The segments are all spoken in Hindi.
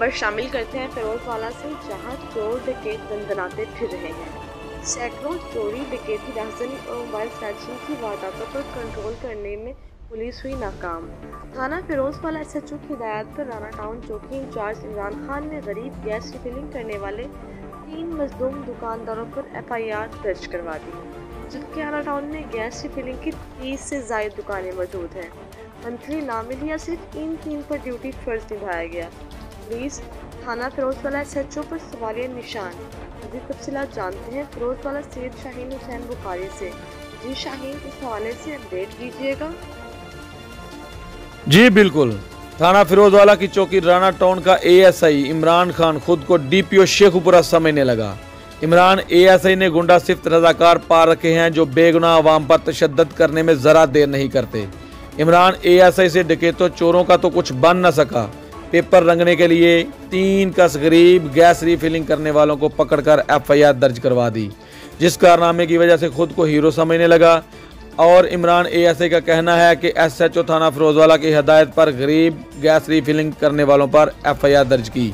खबर शामिल करते हैं फिरोजवाला से, जहां चोर डकैत दंदनाते फिर रहे हैं। सैकड़ों चोरी डकैती राहजनी और मोबाइल स्नैचिंग की वारदातों पर कंट्रोल करने में पुलिस हुई नाकाम। थाना फिरोजवाला SHO की हिदायत पर राना टाउन चौकी इंचार्ज इमरान खान ने गरीब गैस रिफिलिंग करने वाले 3 मजलूम दुकानदारों पर FIR दर्ज करवा दी, जबकि राना टाउन में गैस रिफिलिंग की 30 से ज़ायद दुकानें मौजूद हैं। मंथली ना मिली या सिर्फ इन 3 पर ड्यूटी फर्ज निभाया गया। पुलिस थाना फिरोजवाला SHO पर सवालिया निशान। मज़ीद तफसीलात जानते हैं फिरोजवाला सैयद शाहीन हुसैन बुखारी से। जी शाहीन, इस हवाले से अपडेट कीजिएगा। जी बिल्कुल। थाना फिरोजवाला की चौकी राना टाउन का ASI इमरान खान खुद को DPO शेखुपुरा समझने लगा। इमरान ASI ने गुंडा सिफ्त रजाकार पा रखे हैं जो बेगुनाह अवाम पर तशद्दुद करने में जरा देर नहीं करते। इमरान ASI से डकैतों चोरों का तो कुछ बन न सका, पेपर रंगने के लिए 3 कस गरीब गैस रिफिलिंग करने वालों को पकड़कर FIR दर्ज करवा दी, जिस कारनामे की वजह से खुद को हीरो समझने लगा। और इमरान ASI का कहना है कि SHO थाना फिरोजवाला की हिदायत पर गरीब गैस रिफिलिंग करने वालों पर FIR दर्ज की।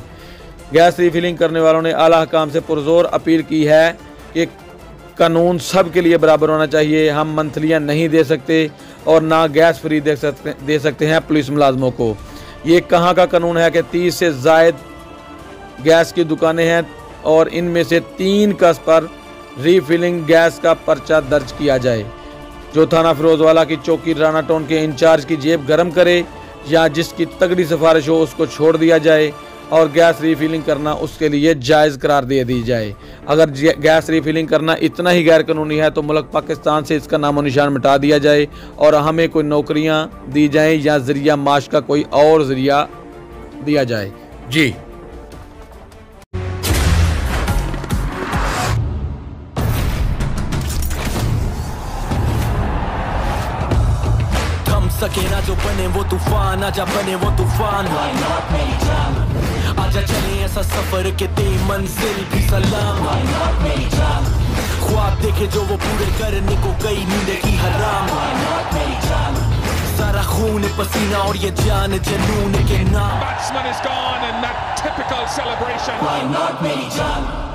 गैस रिफिलिंग करने वालों ने आला हकाम से पुरजोर अपील की है कि कानून सब के लिए बराबर होना चाहिए। हम मंथलियाँ नहीं दे सकते और ना गैस फ्री दे सकते हैं पुलिस मुलाजमों को। ये कहाँ का कानून है कि 30 से ज़ायद गैस की दुकानें हैं और इनमें से 3 कस पर रीफिलिंग गैस का पर्चा दर्ज किया जाए। जो थाना फिरोजवाला की चौकी राना टाउन के इंचार्ज की जेब गर्म करे या जिसकी तगड़ी सिफारिश हो उसको छोड़ दिया जाए और गैस रिफिलिंग करना उसके लिए जायज़ करार दे दी जाए। अगर गैस रिफिलिंग करना इतना ही गैर कानूनी है तो मुल्क पाकिस्तान से इसका नामो निशान मिटा दिया जाए और हमें कोई नौकरियां दी जाएं या ज़रिया माश का कोई और ज़रिया दिया जाए। जी थम सके ना जो बने वो तूफान, आजा बने वो तूफान। आजा चले ऐसा सफर के ते मंजिल भी सलाम। ख्वाब देखे जो वो पूरे करने को कई नींद की हराम। सारा खून पसीना और ये जान जनून के नाम। Batsman is gone and that typical celebration. Why not मेरी जान?